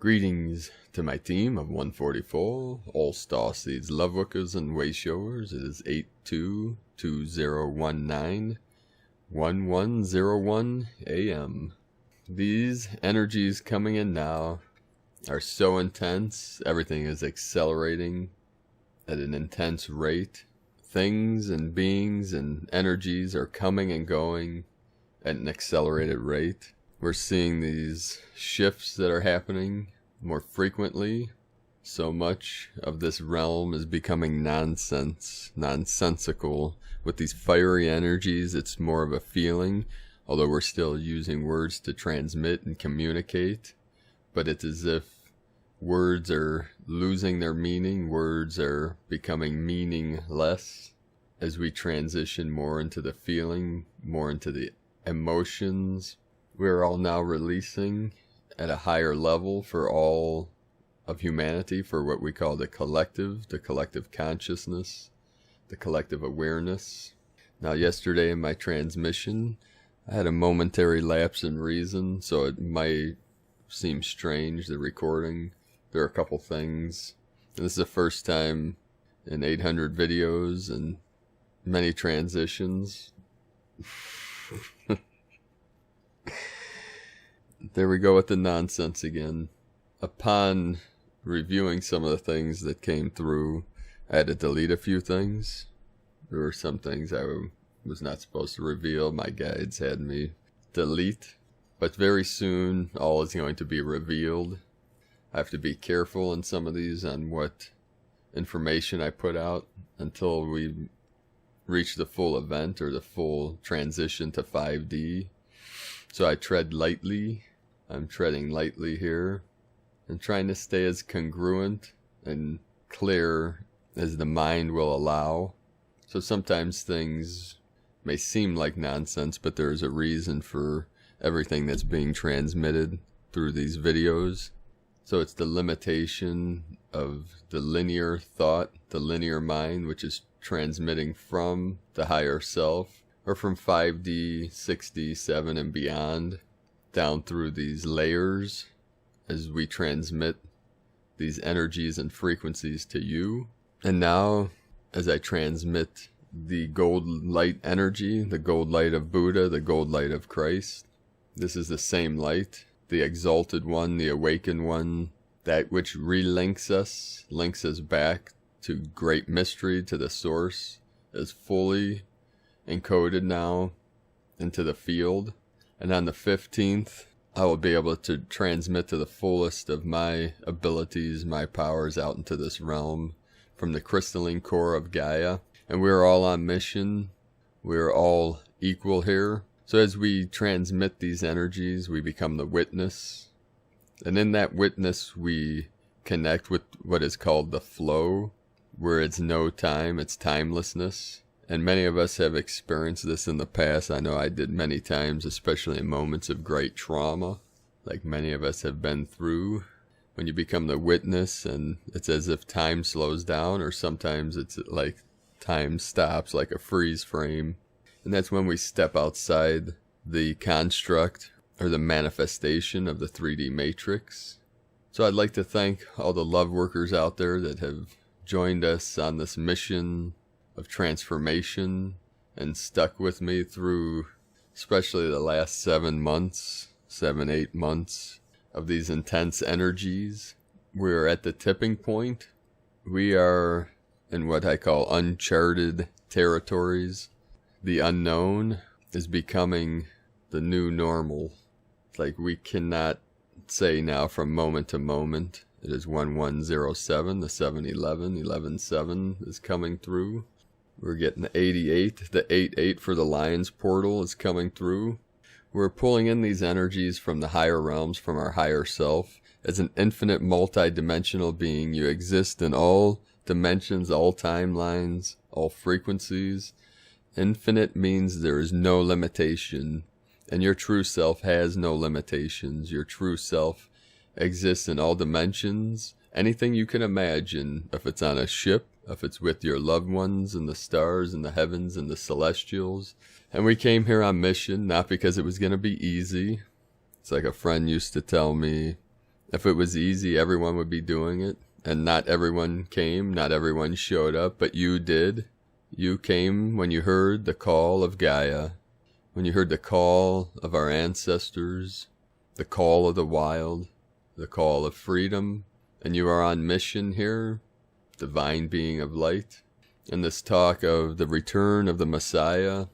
Greetings to my team of 144, all Starseeds, Lightworkers, and Wayshowers. It is 8220191101 AM. These energies coming in now are so intense, everything is accelerating at an intense rate. Things and beings and energies are coming and going at an accelerated rate. We're seeing these shifts that are happening more frequently. So much of this realm is becoming nonsensical. With these fiery energies, it's more of a feeling, although we're still using words to transmit and communicate. But it's as if words are losing their meaning, words are becoming meaningless as we transition more into the feeling, more into the emotions. We're all now releasing at a higher level for all of humanity, for what we call the collective consciousness, the collective awareness. Now, yesterday in my transmission, I had a momentary lapse in reason, so it might seem strange, the recording. There are a couple things, and this is the first time in 800 videos and many transitions. There we go with the nonsense again. Upon reviewing some of the things that came through, I had to delete a few things. There were some things I was not supposed to reveal. My guides had me delete. But very soon, all is going to be revealed. I have to be careful in some of these on what information I put out until we reach the full event or the full transition to 5D. So I tread lightly. I'm treading lightly here and trying to stay as congruent and clear as the mind will allow. So sometimes things may seem like nonsense, but there's a reason for everything that's being transmitted through these videos. So it's the limitation of the linear thought, the linear mind, which is transmitting from the higher self, or from 5D, 6D, 7 and beyond, down through these layers as we transmit these energies and frequencies to you. And now, as I transmit the gold light energy, the gold light of Buddha, the gold light of Christ, this is the same light, the exalted one, the awakened one, that which relinks us, links us back to great mystery, to the source, is fully encoded now into the field. And on the 15th, I will be able to transmit to the fullest of my abilities, my powers out into this realm from the crystalline core of Gaia. And we're all on mission. We're all equal here. So as we transmit these energies, we become the witness. And in that witness, we connect with what is called the flow, where it's no time, it's timelessness. And many of us have experienced this in the past. I know I did many times, especially in moments of great trauma, like many of us have been through. When you become the witness, and it's as if time slows down, or sometimes it's like time stops, like a freeze frame. And that's when we step outside the construct or the manifestation of the 3D matrix. So I'd like to thank all the love workers out there that have joined us on this mission of transformation and stuck with me through especially the last 7 months, 8 months of these intense energies. We're at the tipping point. We are in what I call uncharted territories. The unknown is becoming the new normal. It's like we cannot say now from moment to moment. It is 1107, the 711, 117 is coming through. We're getting the 88, the 88 for the Lion's Portal is coming through. We're pulling in these energies from the higher realms, from our higher self. As an infinite multi-dimensional being, you exist in all dimensions, all timelines, all frequencies. Infinite means there is no limitation, and your true self has no limitations. Your true self exists in all dimensions. Anything you can imagine, if it's on a ship, if it's with your loved ones in the stars and the heavens and the celestials. And we came here on mission, not because it was going to be easy. It's like a friend used to tell me, If it was easy, everyone would be doing it. And not everyone came, not everyone showed up, but you did. You came when you heard the call of Gaia, when you heard the call of our ancestors, the call of the wild, the call of freedom, and you are on mission here, divine being of light. And this talk of the return of the Messiah,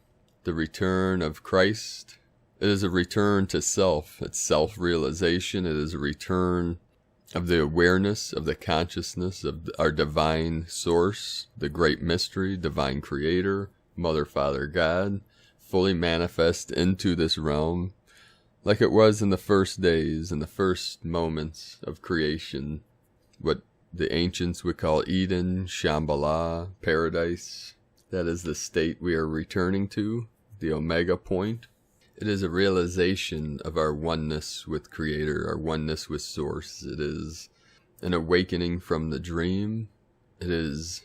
the return of Christ, it is a return to self. It's self-realization. It is a return of the awareness, of the consciousness of our divine source, the great mystery, divine creator, Mother, Father, God, fully manifest into this realm like it was in the first days, in the first moments of creation, what the ancients would call Eden, Shambhala, paradise. That is the state we are returning to, the Omega point. It is a realization of our oneness with Creator, our oneness with Source. It is an awakening from the dream. It is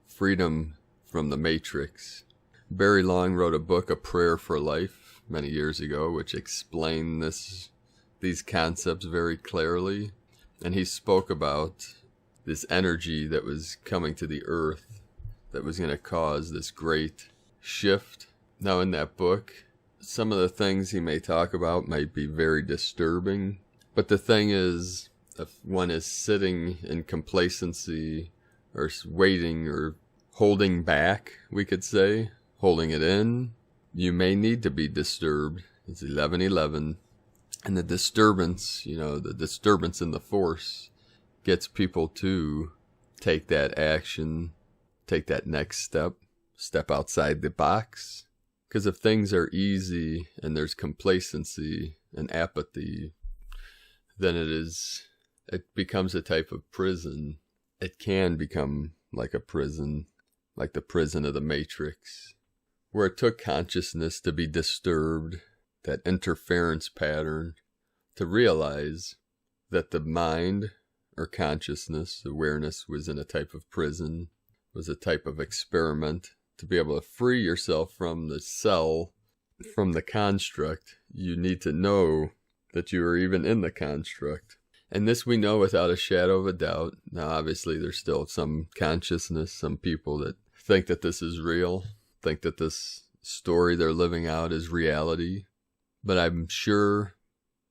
freedom from the Matrix. Barry Long wrote a book, A Prayer for Life, many years ago, which explained these concepts very clearly. And he spoke about this energy that was coming to the earth that was going to cause this great shift. Now, in that book, some of the things he may talk about might be very disturbing, but the thing is, if one is sitting in complacency or waiting or holding back, we could say, holding it in, you may need to be disturbed. It's 11:11, and the disturbance, the disturbance in the force gets people to take that action, take that next step outside the box. Because if things are easy and there's complacency and apathy, then it becomes a type of prison. It can become like a prison, like the prison of the Matrix, where it took consciousness to be disturbed, that interference pattern, to realize that the mind or consciousness, awareness, was in a type of prison, was a type of experiment. To be able to free yourself from the cell, from the construct, you need to know that you are even in the construct. And this we know without a shadow of a doubt. Now, obviously, there's still some consciousness, some people that think that this is real, think that this story they're living out is reality. But I'm sure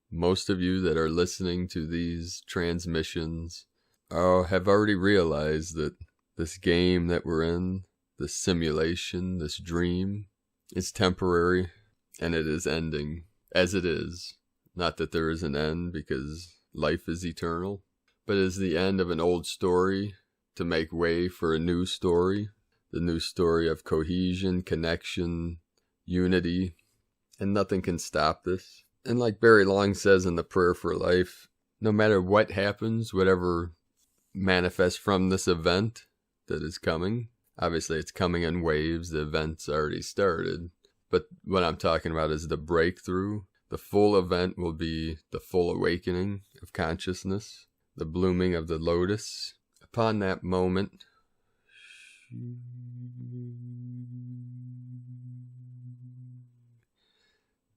most of you that are listening to these transmissions have already realized that this game that we're in, this simulation, this dream, is temporary, and it is ending, as it is. Not that there is an end, because life is eternal, but it is the end of an old story to make way for a new story, the new story of cohesion, connection, unity, and nothing can stop this. And like Barry Long says in The Prayer for Life, no matter what happens, whatever manifests from this event that is coming, obviously it's coming in waves, the event's already started, but what I'm talking about is the breakthrough. The full event will be the full awakening of consciousness, the blooming of the lotus. Upon that moment,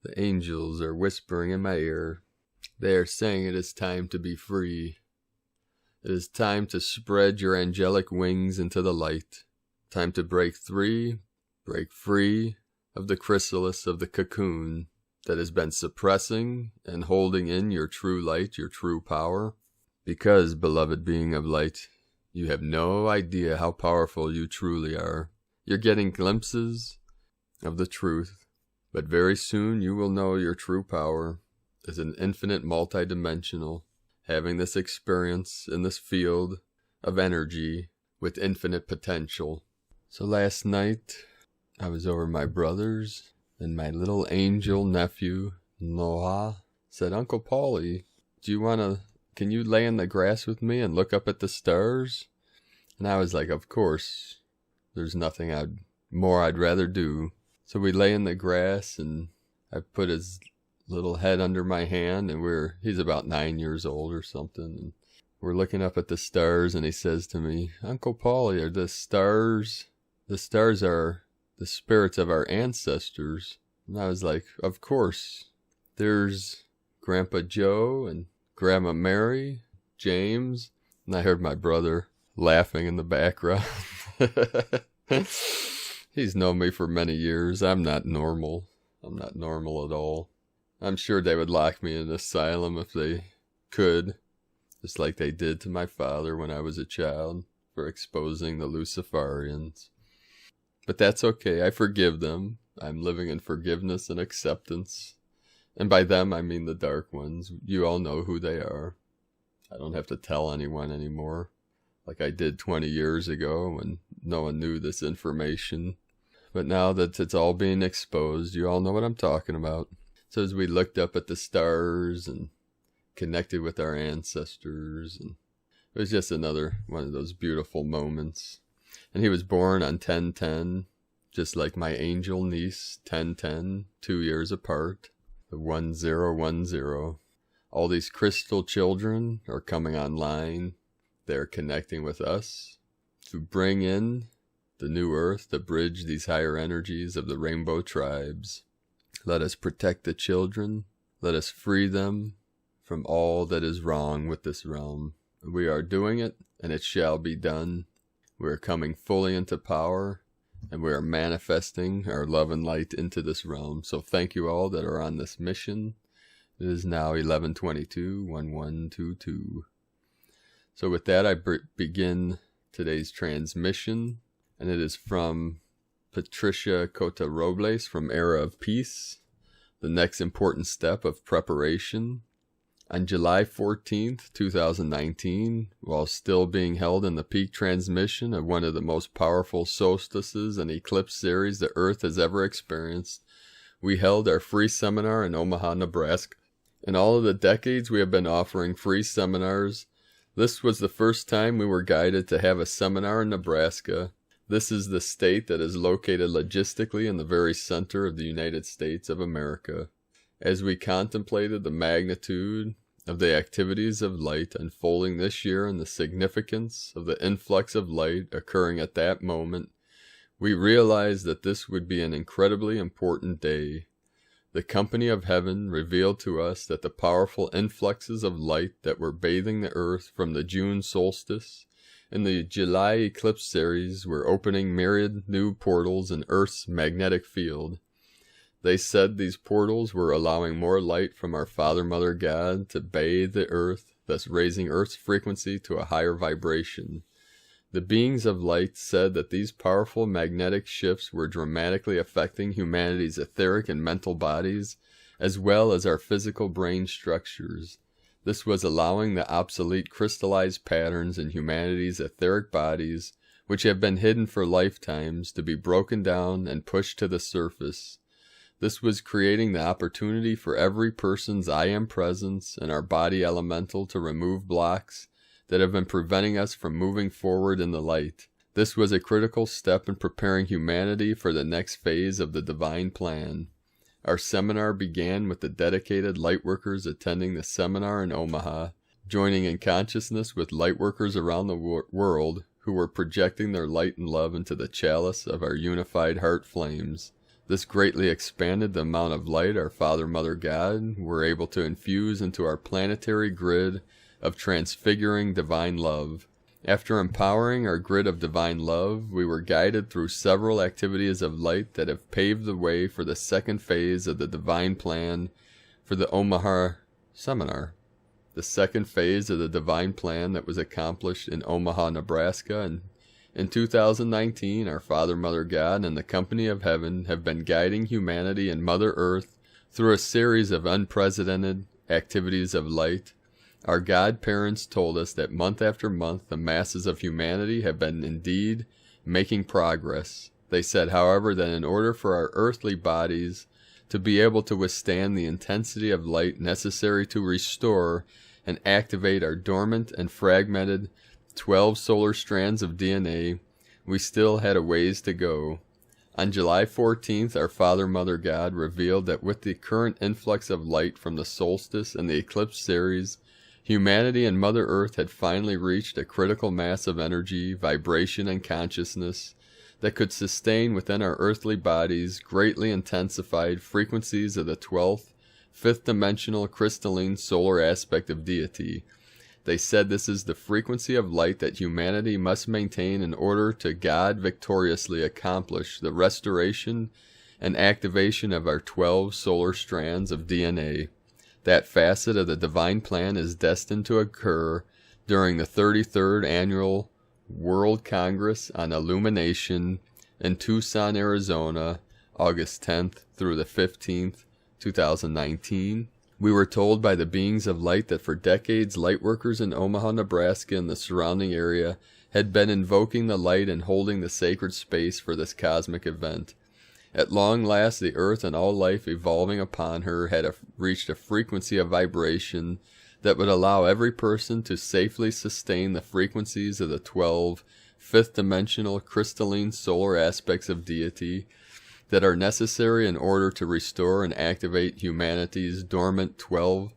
the angels are whispering in my ear. They are saying it is time to be free. It is time to spread your angelic wings into the light. Time to break free of the chrysalis of the cocoon that has been suppressing and holding in your true light, your true power. Because, beloved being of light, you have no idea how powerful you truly are. You're getting glimpses of the truth, but very soon you will know your true power is an infinite multidimensional, having this experience in this field of energy with infinite potential. So last night, I was over my brother's, and my little angel nephew, Noah, said, "Uncle Paulie, can you lay in the grass with me and look up at the stars?" And I was like, of course, there's nothing I'd rather do. So we lay in the grass, and I put his little head under my hand, and he's about 9 years old or something, and we're looking up at the stars, and he says to me, "Uncle Paulie, are the stars are the spirits of our ancestors?" And I was like, of course. There's Grandpa Joe and Grandma Mary, James, and I heard my brother laughing in the background. He's known me for many years. I'm not normal. I'm not normal at all. I'm sure they would lock me in an asylum if they could, just like they did to my father when I was a child for exposing the Luciferians. But that's okay. I forgive them. I'm living in forgiveness and acceptance. And by them, I mean the Dark Ones. You all know who they are. I don't have to tell anyone anymore, like I did 20 years ago when no one knew this information. But now that it's all being exposed, you all know what I'm talking about. So as we looked up at the stars and connected with our ancestors, and it was just another one of those beautiful moments. And he was born on 10/10, just like my angel niece, 10/10, 2 years apart, the 1010. All these crystal children are coming online. They're connecting with us to bring in the new earth to bridge these higher energies of the rainbow tribes. Let us protect the children. Let us free them from all that is wrong with this realm. We are doing it, and it shall be done. We are coming fully into power, and we are manifesting our love and light into this realm. So thank you all that are on this mission. It is now 11:22, So with that, I begin today's transmission, and it is from Patricia Cota-Robles from Era of Peace, the next important step of preparation. On July 14th, 2019, while still being held in the peak transmission of one of the most powerful solstices and eclipse series the Earth has ever experienced, we held our free seminar in Omaha, Nebraska. In all of the decades we have been offering free seminars, this was the first time we were guided to have a seminar in Nebraska. This is the state that is located logistically in the very center of the United States of America. As we contemplated the magnitude of the activities of light unfolding this year and the significance of the influx of light occurring at that moment, we realized that this would be an incredibly important day. The company of heaven revealed to us that the powerful influxes of light that were bathing the earth from the June solstice and the July eclipse series were opening myriad new portals in Earth's magnetic field. They said these portals were allowing more light from our Father, Mother, God to bathe the earth, thus raising Earth's frequency to a higher vibration. The beings of light said that these powerful magnetic shifts were dramatically affecting humanity's etheric and mental bodies, as well as our physical brain structures. This was allowing the obsolete crystallized patterns in humanity's etheric bodies, which have been hidden for lifetimes, to be broken down and pushed to the surface. This was creating the opportunity for every person's I Am presence and our body elemental to remove blocks that have been preventing us from moving forward in the light. This was a critical step in preparing humanity for the next phase of the divine plan. Our seminar began with the dedicated Lightworkers attending the seminar in Omaha, joining in consciousness with Lightworkers around the world who were projecting their light and love into the chalice of our unified heart flames. This greatly expanded the amount of light our Father, Mother, God were able to infuse into our planetary grid of transfiguring divine love. After empowering our grid of divine love, we were guided through several activities of light that have paved the way for the second phase of the divine plan for the Omaha seminar. The second phase of the divine plan that was accomplished in Omaha, Nebraska, and in 2019, our Father, Mother, God, and the company of heaven have been guiding humanity and Mother Earth through a series of unprecedented activities of light. Our godparents told us that month after month the masses of humanity have been indeed making progress. They said, however, that in order for our earthly bodies to be able to withstand the intensity of light necessary to restore and activate our dormant and fragmented 12 solar strands of DNA, we still had a ways to go. On July 14th, our Father, Mother, God revealed that with the current influx of light from the solstice and the eclipse series, humanity and Mother Earth had finally reached a critical mass of energy, vibration, and consciousness that could sustain within our earthly bodies greatly intensified frequencies of the 12th, fifth dimensional crystalline solar aspect of deity. They said this is the frequency of light that humanity must maintain in order to God victoriously accomplish the restoration and activation of our 12 solar strands of DNA. That facet of the divine plan is destined to occur during the 33rd Annual World Congress on Illumination in Tucson, Arizona, August 10th through the 15th, 2019. We were told by the beings of light that for decades, Lightworkers in Omaha, Nebraska and the surrounding area had been invoking the light and holding the sacred space for this cosmic event. At long last, the earth and all life evolving upon her had reached a frequency of vibration that would allow every person to safely sustain the frequencies of the 12 fifth-dimensional crystalline solar aspects of deity that are necessary in order to restore and activate humanity's dormant 12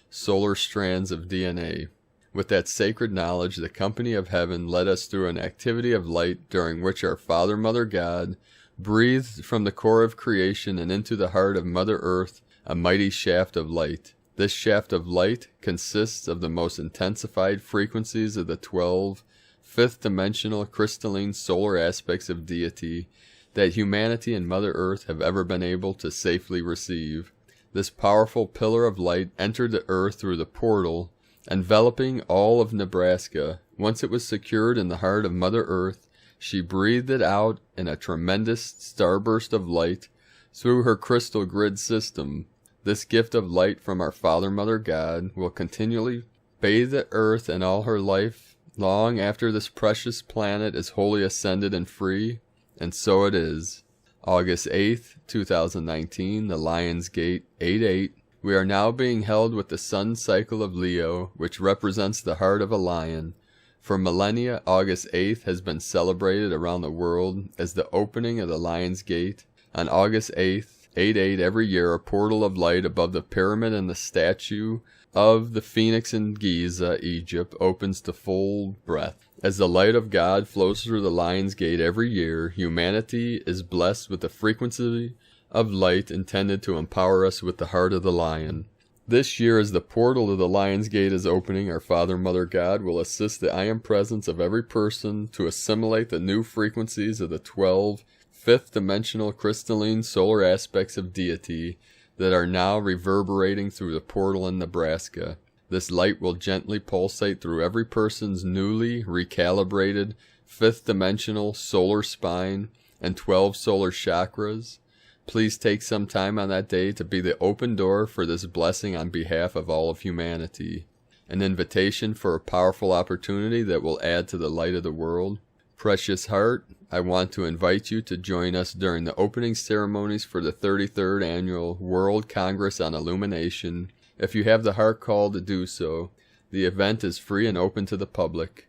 solar strands of DNA. With that sacred knowledge, the company of heaven led us through an activity of light during which our Father, Mother God breathed from the core of creation and into the heart of Mother Earth a mighty shaft of light. This shaft of light consists of the most intensified frequencies of the 12 fifth-dimensional crystalline solar aspects of deity that humanity and Mother Earth have ever been able to safely receive. This powerful pillar of light entered the earth through the portal, enveloping all of Nebraska. Once it was secured in the heart of Mother Earth, she breathed it out in a tremendous starburst of light through her crystal grid system. This gift of light from our Father, Mother God will continually bathe the earth and all her life long after this precious planet is wholly ascended and free. And so it is. August 8th, 2019, the Lion's Gate 88. We are now being held with the sun cycle of Leo, which represents the heart of a lion. For millennia, August 8th has been celebrated around the world as the opening of the Lion's Gate. On August 8th, 88 every year, a portal of light above the pyramid and the statue of the Phoenix in Giza, Egypt, opens to full breath. As the light of God flows through the Lion's Gate every year, humanity is blessed with the frequency of light intended to empower us with the heart of the lion. This year, as the portal to the Lion's Gate is opening, our Father, Mother God will assist the I Am Presence of every person to assimilate the new frequencies of the 12 fifth-dimensional crystalline solar aspects of deity that are now reverberating through the portal in Nebraska. This light will gently pulsate through every person's newly recalibrated fifth-dimensional solar spine and 12 solar chakras. Please take some time on that day to be the open door for this blessing on behalf of all of humanity. An invitation for a powerful opportunity that will add to the light of the world. Precious heart, I want to invite you to join us during the opening ceremonies for the 33rd Annual World Congress on Illumination. If you have the heart call to do so, the event is free and open to the public.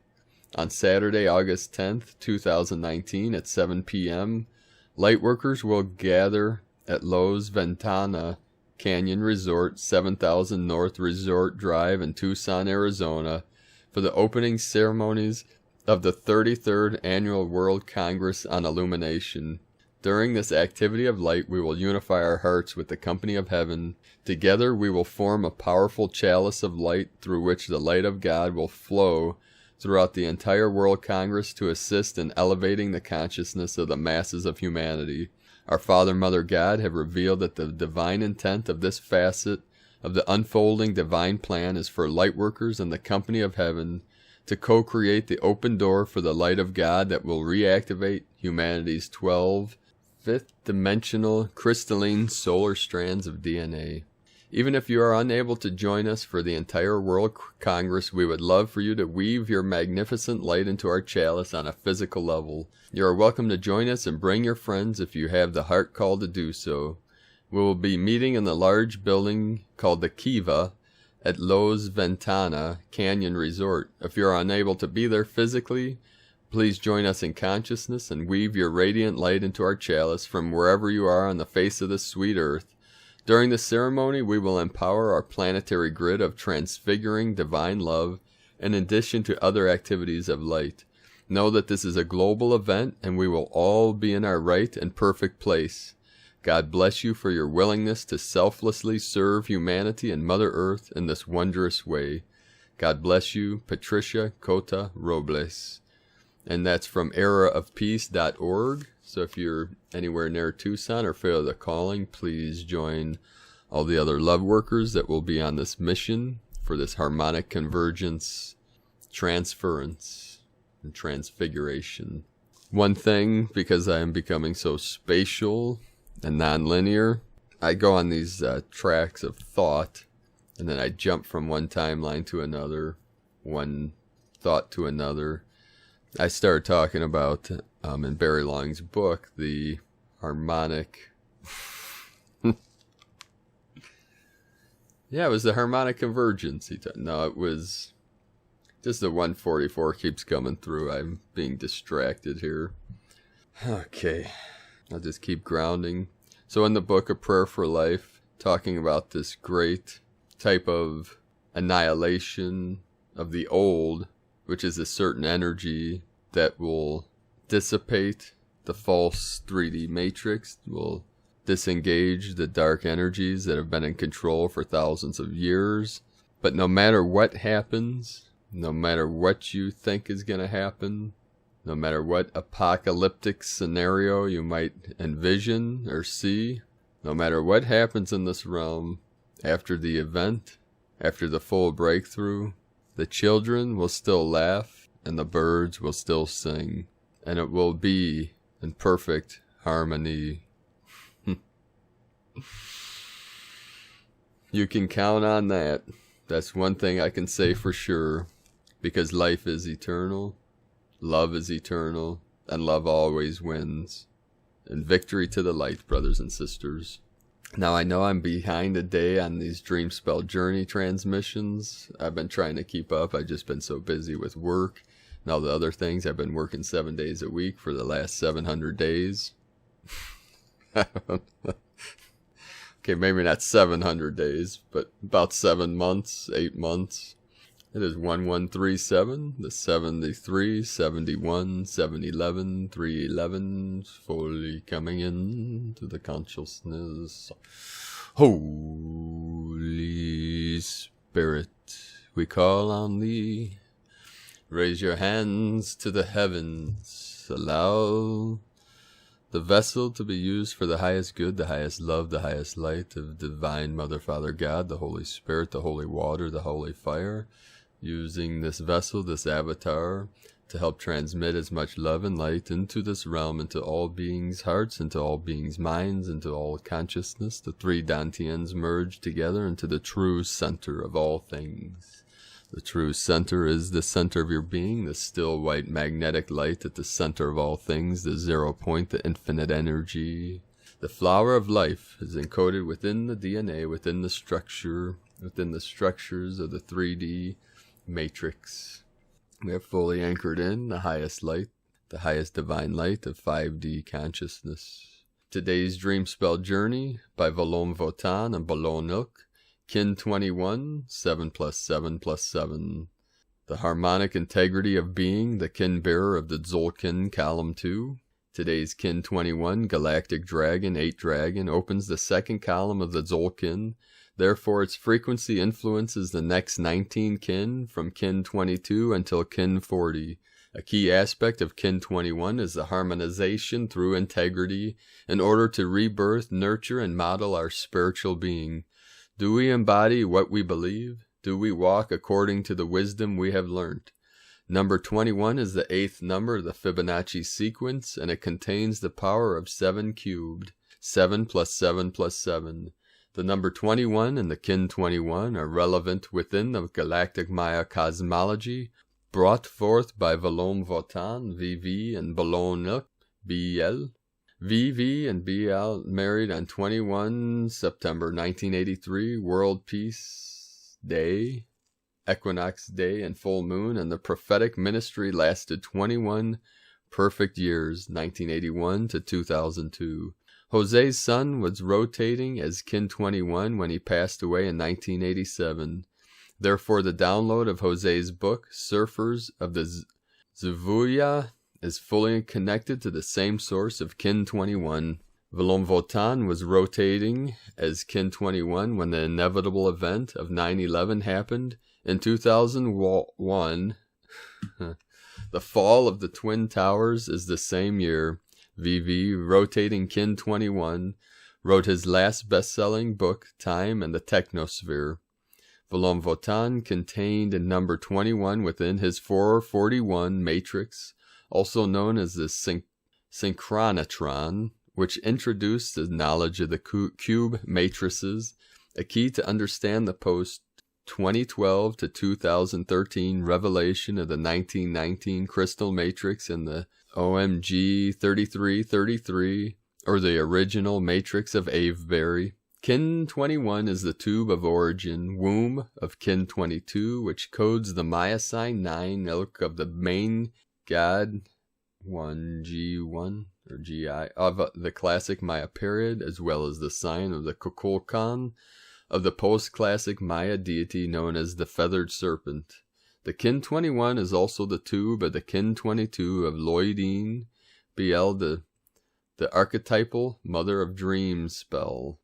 On Saturday, August 10th, 2019 at 7 p.m., Lightworkers will gather at Los Ventana Canyon Resort, 7000 North Resort Drive in Tucson, Arizona, for the opening ceremonies of the 33rd Annual World Congress on Illumination. During this activity of light, we will unify our hearts with the company of heaven. Together we will form a powerful chalice of light through which the light of God will flow throughout the entire World Congress to assist in elevating the consciousness of the masses of humanity. Our Father, Mother God have revealed that the divine intent of this facet of the unfolding divine plan is for Lightworkers and the company of heaven to co-create the open door for the light of God that will reactivate humanity's 12 fifth-dimensional crystalline solar strands of DNA. Even if you are unable to join us for the entire World Congress, we would love for you to weave your magnificent light into our chalice on a physical level. You are welcome to join us and bring your friends if you have the heart call to do so. We will be meeting in the large building called the Kiva at Los Ventana Canyon Resort. If you are unable to be there physically, please join us in consciousness and weave your radiant light into our chalice from wherever you are on the face of this sweet earth. During the ceremony, we will empower our planetary grid of transfiguring divine love in addition to other activities of light. Know that this is a global event and we will all be in our right and perfect place. God bless you for your willingness to selflessly serve humanity and Mother Earth in this wondrous way. God bless you, Patricia Cota-Robles. And that's from eraofpeace.org. So if you're anywhere near Tucson or feel the calling, please join all the other love workers that will be on this mission for this harmonic convergence, transference, and transfiguration. One thing, because I am becoming so spatial and non-linear, I go on these tracks of thought, and then I jump from one timeline to another, one thought to another. I started talking about, in Barry Long's book, the harmonic... Yeah, it was the harmonic convergence. No, it was... Just the 144 keeps coming through. I'm being distracted here. Okay. I'll just keep grounding. So in the book, A Prayer for Life, talking about this great type of annihilation of the old, which is a certain energy that will dissipate the false 3D matrix, will disengage the dark energies that have been in control for thousands of years. But no matter what happens, no matter what you think is going to happen, no matter what apocalyptic scenario you might envision or see, no matter what happens in this realm, after the event, after the full breakthrough, the children will still laugh and the birds will still sing, and it will be in perfect harmony. You can count on that. That's one thing I can say for sure, because life is eternal, love is eternal, and love always wins. And victory to the light, brothers and sisters. Now I know I'm behind a day on these Dream Spell Journey transmissions. I've been trying to keep up. I've just been so busy with work and all the other things. I've been working 7 days a week for the last 700 days. Okay, maybe not 700 days, but about 7 months, 8 months. It is 1137, the 73, 71, 711, 311, fully coming in to the consciousness. Holy Spirit, we call on thee. Raise your hands to the heavens. Allow the vessel to be used for the highest good, the highest love, the highest light of Divine Mother, Father God, the Holy Spirit, the Holy Water, the Holy Fire. Using this vessel, this avatar, to help transmit as much love and light into this realm, into all beings' hearts, into all beings' minds, into all consciousness. The three Dantians merge together into the true center of all things. The true center is the center of your being, the still white magnetic light at the center of all things, the 0 point, the infinite energy. The flower of life is encoded within the DNA, within the structure, within the structures of the 3D matrix. We are fully anchored in the highest light, the highest divine light of 5D consciousness. Today's Dream Spell Journey by Valom Votan and Balonuk, Kin 21, 7 plus 7 plus 7. The harmonic integrity of being, the kin bearer of the Tzolk'in column 2. Today's Kin 21, Galactic Dragon, 8 Dragon, opens the second column of the Tzolk'in. Therefore, its frequency influences the next 19 kin from kin 22 until kin 40. A key aspect of kin 21 is the harmonization through integrity in order to rebirth, nurture, and model our spiritual being. Do we embody what we believe? Do we walk according to the wisdom we have learnt? Number 21 is the 8th number of the Fibonacci sequence, and it contains the power of 7 cubed. 7 plus 7 plus 7. The number 21 and the kin 21 are relevant within the galactic Maya cosmology, brought forth by Valom Votan, VV, and Balonuk, BL. VV and BL married on 21 September 1983, World Peace Day, Equinox Day, and Full Moon, and the prophetic ministry lasted 21 perfect years, 1981 to 2002. Jose's sun was rotating as kin 21 when he passed away in 1987. Therefore, the download of Jose's book, Surfers of the Zavuya, is fully connected to the same source of kin 21. Velom Votan was rotating as Kin 21 when the inevitable event of 9/11 happened in 2001. The fall of the Twin Towers is the same year. VV, rotating Kin 21, wrote his last best-selling book, Time and the Technosphere. Velom Votan contained number 21 within his 441 matrix, also known as the synchronotron, which introduced the knowledge of the cube matrices, a key to understand the post-2012 to 2013 revelation of the 1919 crystal matrix and the OMG 3333, or the original matrix of Avebury. Kin 21 is the tube of origin, womb of Kin 22, which codes the Maya sign 9 ilk of the main god 1G1 or GI of the classic Maya period, as well as the sign of the Kukulkan of the post-classic Maya deity known as the Feathered Serpent. The Kin 21 is also the tube of the Kin 22 of Loidine, BL, the archetypal Mother of Dreams spell.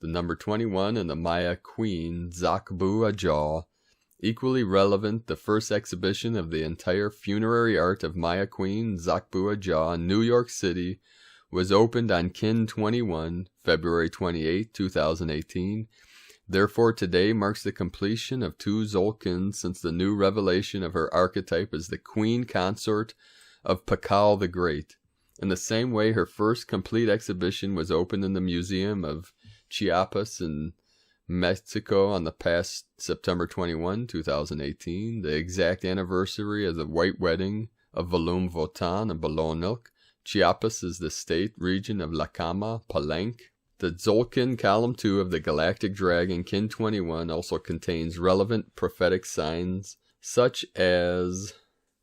The number 21 and the Maya Queen, Zakbu Ajah, equally relevant. The first exhibition of the entire funerary art of Maya Queen, Zakbu Ajah, in New York City, was opened on Kin 21, February 28, 2018. Therefore, today marks the completion of 2 Zolkins since the new revelation of her archetype as the Queen Consort of Pakal the Great. In the same way, her first complete exhibition was opened in the Museum of Chiapas in Mexico on the past September 21, 2018, the exact anniversary of the White Wedding of Velom Votan and Bolonilk. Chiapas is the state region of Lacama, Palenque. The Zolkin Column 2 of the Galactic Dragon Kin 21 also contains relevant prophetic signs, such as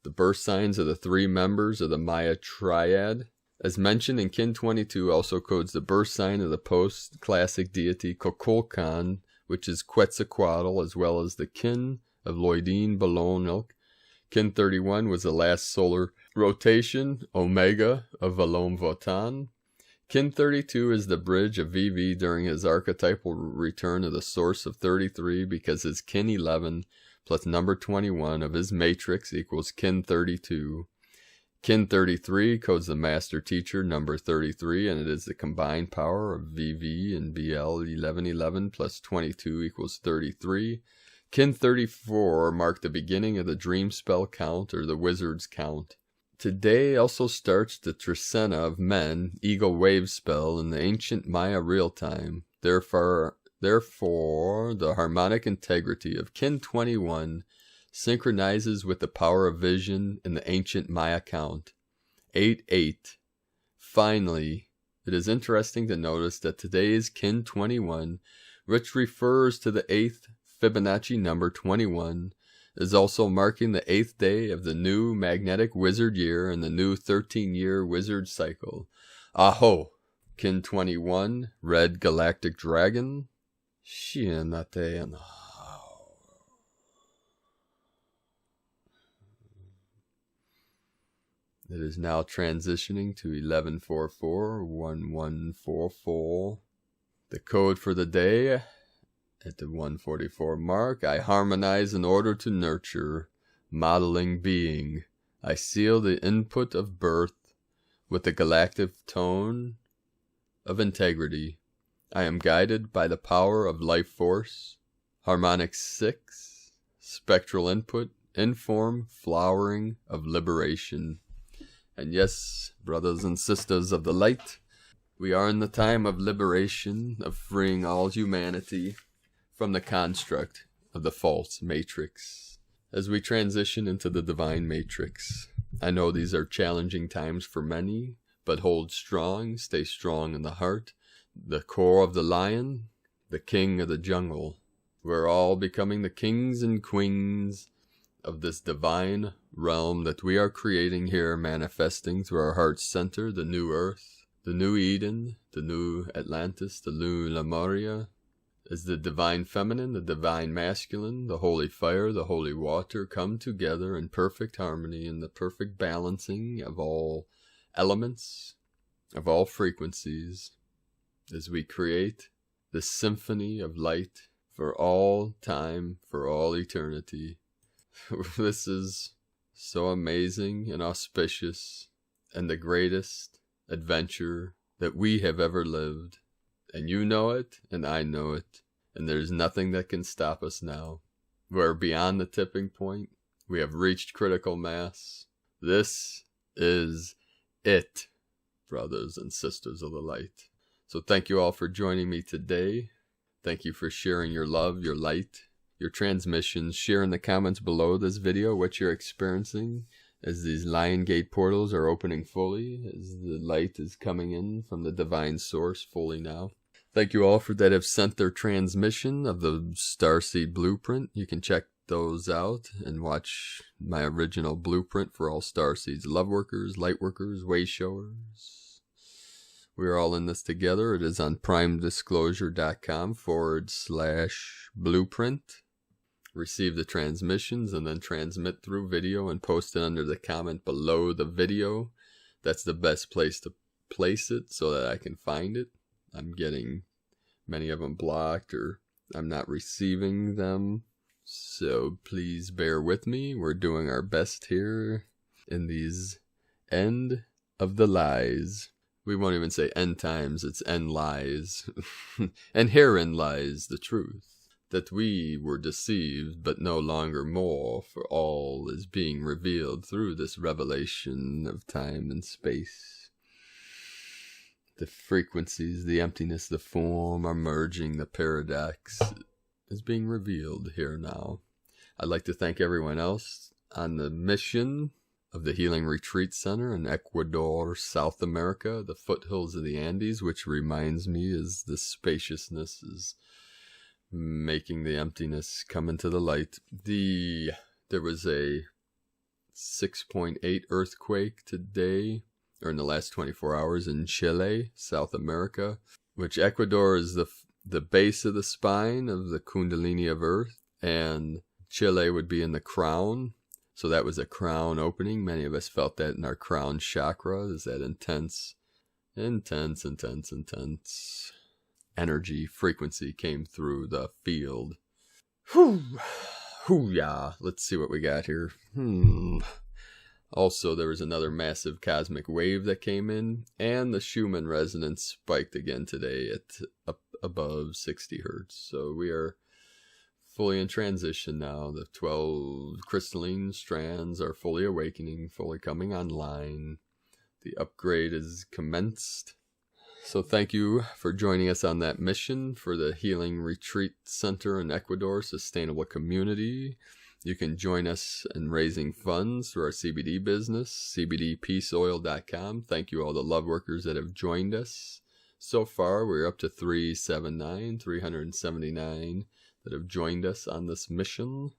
the birth signs of the 3 members of the Maya Triad. As mentioned in Kin 22 also codes the birth sign of the post-classic deity Kukulkan, which is Quetzalcoatl, as well as the Kin of Loidine Bolonilk. Kin 31 was the last solar rotation, Omega, of Velom Votan. Kin 32 is the bridge of VV during his archetypal return of the source of 33, because his Kin 11 plus number 21 of his matrix equals Kin 32. Kin 33 codes the master teacher number 33, and it is the combined power of VV and BL 1111 plus 22 equals 33. Kin 34 marked the beginning of the dream spell count, or the wizard's count. Today also starts the Trisena of Men, Eagle Wave spell, in the ancient Maya real time. Therefore, the harmonic integrity of Kin 21 synchronizes with the power of vision in the ancient Maya count. 8-8. Finally, it is interesting to notice that today's Kin 21, which refers to the 8th Fibonacci number 21, is also marking the 8th day of the new magnetic wizard year and the new 13-year wizard cycle. Aho! Kin 21, Red Galactic Dragon. It is now transitioning to 1144-1144. The code for the day at the 144 mark. I harmonize in order to nurture, modeling being. I seal the input of birth with the galactic tone of integrity. I am guided by the power of life force. Harmonic 6, spectral input, inform, flowering of liberation. And yes, brothers and sisters of the light, we are in the time of liberation, of freeing all humanity from the construct of the false matrix. As we transition into the divine matrix, I know these are challenging times for many, but hold strong, stay strong in the heart, the core of the lion, the king of the jungle. We're all becoming the kings and queens of this divine realm that we are creating here, manifesting through our heart center, the new earth, the new Eden, the new Atlantis, the new Lemuria. As the divine feminine, the divine masculine, the holy fire, the holy water come together in perfect harmony, in the perfect balancing of all elements, of all frequencies. as we create the symphony of light for all time, for all eternity. This is so amazing and auspicious, and the greatest adventure that we have ever lived. And you know it, and I know it, and there's nothing that can stop us now. We're beyond the tipping point. We have reached critical mass. This is it, brothers and sisters of the light. So thank you all for joining me today. Thank you for sharing your love, your light, your transmissions. Share in the comments below this video what you're experiencing as these Lion Gate portals are opening fully, as the light is coming in from the divine source fully now. Thank you all that have sent their transmission of the Starseed blueprint. You can check those out and watch my original blueprint for all Starseeds, Loveworkers, Lightworkers, Wayshowers. We are all in this together. It is on primedisclosure.com/blueprint. Receive the transmissions and then transmit through video and post it under the comment below the video. That's the best place to place it so that I can find it. I'm getting many of them blocked, or I'm not receiving them. So please bear with me. We're doing our best here in these end of the lies. We won't even say end times, it's end lies. And herein lies the truth, that we were deceived, but no longer more, for all is being revealed through this revelation of time and space. The frequencies, the emptiness, the form are merging, the paradox is being revealed here now. I'd like to thank everyone else on the mission of the Healing Retreat Center in Ecuador, South America, the foothills of the Andes, which reminds me is the spaciousness is making the emptiness come into the light. There was a 6.8 earthquake today, or in the last 24 hours in Chile, South America, which Ecuador is the base of the spine of the Kundalini of Earth, and Chile would be in the crown. So that was a crown opening. Many of us felt that in our crown chakra. Is that intense energy, frequency came through the field. Hoo-yah. Let's see what we got here. Also, there was another massive cosmic wave that came in, and the Schumann resonance spiked again today at up above 60 hertz. So we are fully in transition now. The 12 crystalline strands are fully awakening, fully coming online. The upgrade is commenced. So thank you for joining us on that mission for the Healing Retreat Center in Ecuador Sustainable Community. You can join us in raising funds through our CBD business, cbdpeaceoil.com. Thank you all the love workers that have joined us. So far, we're up to 379 that have joined us on this mission.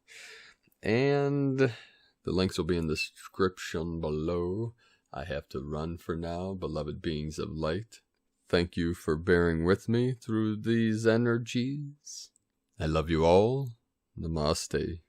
And the links will be in the description below. I have to run for now, beloved beings of light. Thank you for bearing with me through these energies. I love you all. Namaste.